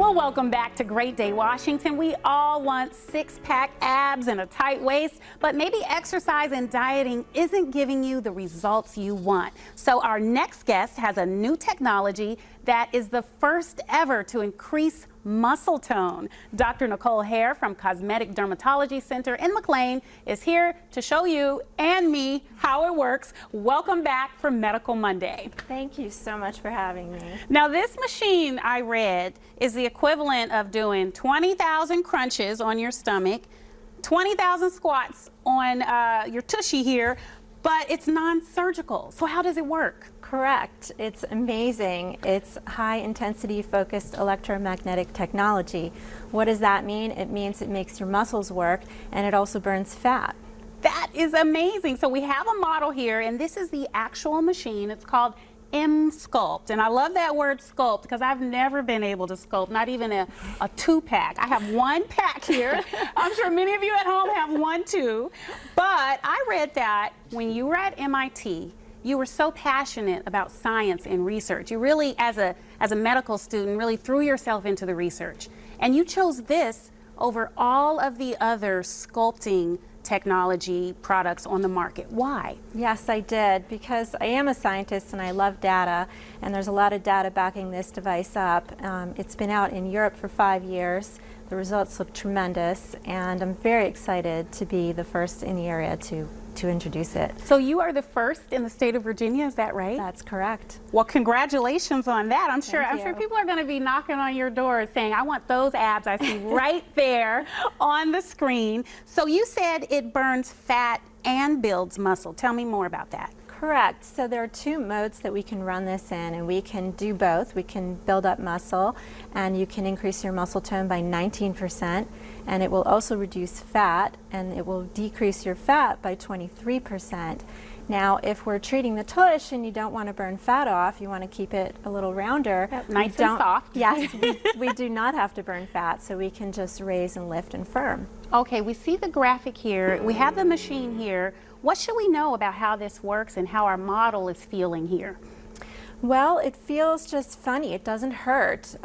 Well, welcome back to Great Day Washington. We all want six-pack abs and a tight waist, but maybe exercise and dieting isn't giving you the results you want. So our next guest has a new technology that is the first ever to increase muscle tone. Dr. Nicole Hayre from Cosmetic Dermatology Center in McLean is here to show you and me how it works. Welcome back for Medical Monday. Thank you so much for having me. Now, this machine, I read, is the equivalent of doing 20,000 crunches on your stomach, 20,000 squats on your tushy here, but it's non-surgical. So how does it work? Correct. It's amazing. It's high intensity focused electromagnetic technology. What does that mean? It means it makes your muscles work, and it also burns fat. That is amazing. So we have a model here, and this is the actual machine. It's called Emsculpt, and I love that word sculpt because I've never been able to sculpt, not even a two-pack. I have one pack here. I'm sure many of you at home have one too, but I read that when you were at MIT, you were so passionate about science and research. You really, as a medical student, really threw yourself into the research, and you chose this over all of the other sculpting technology products on the market. Why? Yes, I did, because I am a scientist and I love data, and there's a lot of data backing this device up. It's been out in Europe for 5 years. The results look tremendous, and I'm very excited to be the first in the area to introduce it. So you are the first in the state of Virginia, is that right? That's correct. Well, congratulations on that. I'm sure Thank you. people are going to be knocking on your door saying, I want those abs I see right there on the screen. So you said it burns fat and builds muscle. Tell me more about that. Correct. So there are two modes that we can run this in, and we can do both. We can build up muscle, and you can increase your muscle tone by 19%, and it will also reduce fat, and it will decrease your fat by 23%. Now, if we're treating the tush and you don't want to burn fat off, you want to keep it a little rounder. Yep, nice and soft. Yes, we do not have to burn fat, so we can just raise and lift and firm. Okay, we see the graphic here. We have the machine here. What should we know about how this works and how our model is feeling here? Well, it feels just funny. It doesn't hurt.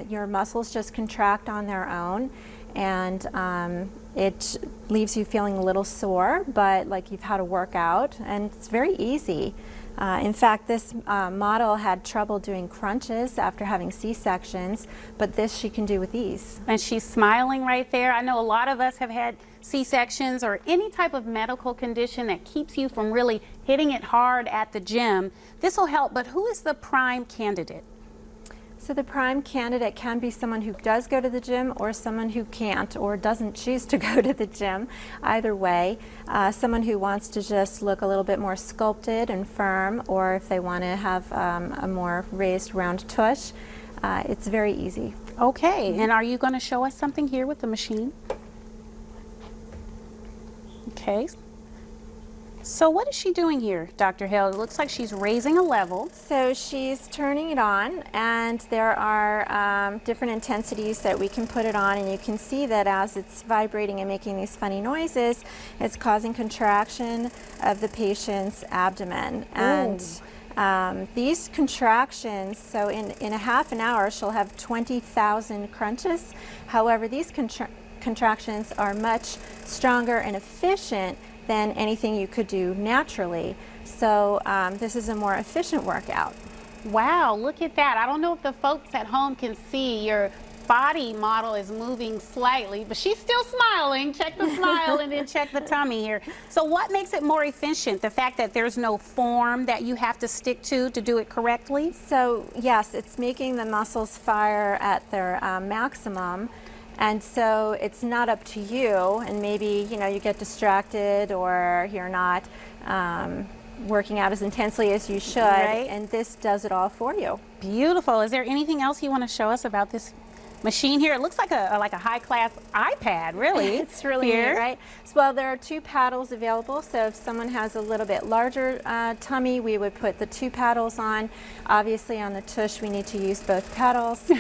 Your muscles just contract on their own, and it leaves you feeling a little sore, but like you've had a workout, and it's very easy. In fact, this model had trouble doing crunches after having C-sections, but this she can do with ease. And she's smiling right there. I know a lot of us have had C-sections or any type of medical condition that keeps you from really hitting it hard at the gym. This will help, but who is the prime candidate? So the prime candidate can be someone who does go to the gym or someone who can't or doesn't choose to go to the gym. Either way, someone who wants to just look a little bit more sculpted and firm, or if they want to have a more raised round tush, it's very easy. Okay, and are you going to show us something here with the machine? Okay. So what is she doing here, Dr. Hayre? It looks like she's raising a level. So she's turning it on, and there are different intensities that we can put it on, and you can see that as it's vibrating and making these funny noises, it's causing contraction of the patient's abdomen. And these contractions, so in a half an hour she'll have 20,000 crunches. However, these contractions are much stronger and efficient than anything you could do naturally. So this is a more efficient workout. Wow, look at that. I don't know if the folks at home can see your body model is moving slightly, but she's still smiling. Check the smile and then check the tummy here. So what makes it more efficient? The fact that there's no form that you have to stick to do it correctly? So yes, it's making the muscles fire at their maximum. And so it's not up to you, and maybe you get distracted or you're not working out as intensely as you should, right. And this does it all for you. Beautiful. Is there anything else you want to show us about this machine here? It looks like a high-class iPad, really. It's really neat, right? Well, there are two paddles available, so if someone has a little bit larger tummy, we would put the two paddles on. Obviously, on the tush, we need to use both paddles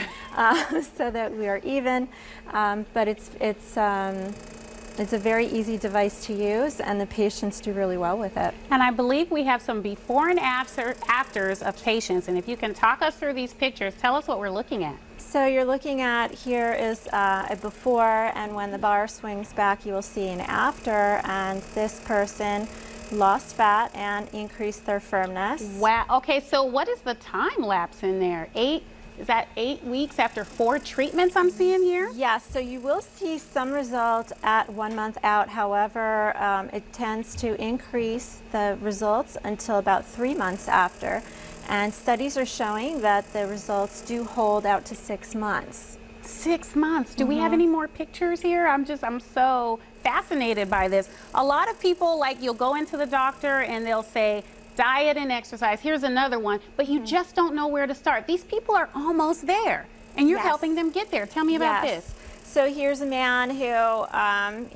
so that we are even, but it's a very easy device to use, and the patients do really well with it. And I believe we have some before and afters of patients, and if you can talk us through these pictures, tell us what we're looking at. So you're looking at here is a before, and when the bar swings back, you will see an after, and this person lost fat and increased their firmness. Wow. Okay, so what is the time lapse in there? Is that 8 weeks after 4 treatments I'm seeing here? Yes, so you will see some result at 1 month out. However, it tends to increase the results until about 3 months after. And studies are showing that the results do hold out to 6 months. 6 months. Do we have any more pictures here? I'm so fascinated by this. A lot of people, like, you'll go into the doctor and they'll say, diet and exercise. Here's another one, but you just don't know where to start. These people are almost there, and you're helping them get there. Tell me about this. So here's a man who,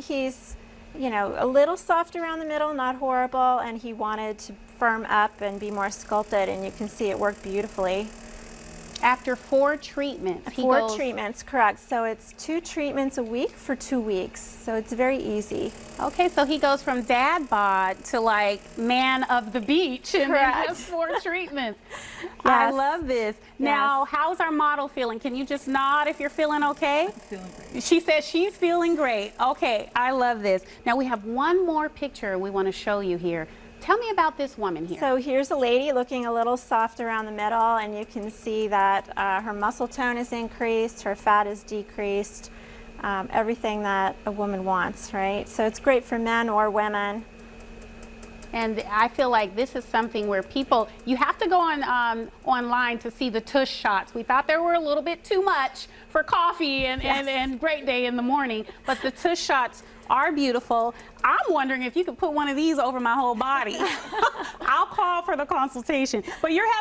he's, you know, a little soft around the middle, not horrible, and he wanted to firm up and be more sculpted, and you can see it worked beautifully. After 4 treatments. 4 treatments, correct. So it's 2 treatments a week for 2 weeks. So it's very easy. Okay, so he goes from dad bod to like man of the beach in just 4 treatments. I love this. Now, how's our model feeling? Can you just nod if you're feeling okay? I'm feeling great. She says she's feeling great. Okay, I love this. Now we have one more picture we want to show you here. Tell me about this woman here. So here's a lady looking a little soft around the middle, and you can see that her muscle tone is increased, her fat is decreased, everything that a woman wants, right? So it's great for men or women. And I feel like this is something where people, you have to go on online to see the tush shots. We thought there were a little bit too much for coffee and great day in the morning, but the tush shots are beautiful. I'm wondering if you could put one of these over my whole body. I'll call for the consultation. But you're having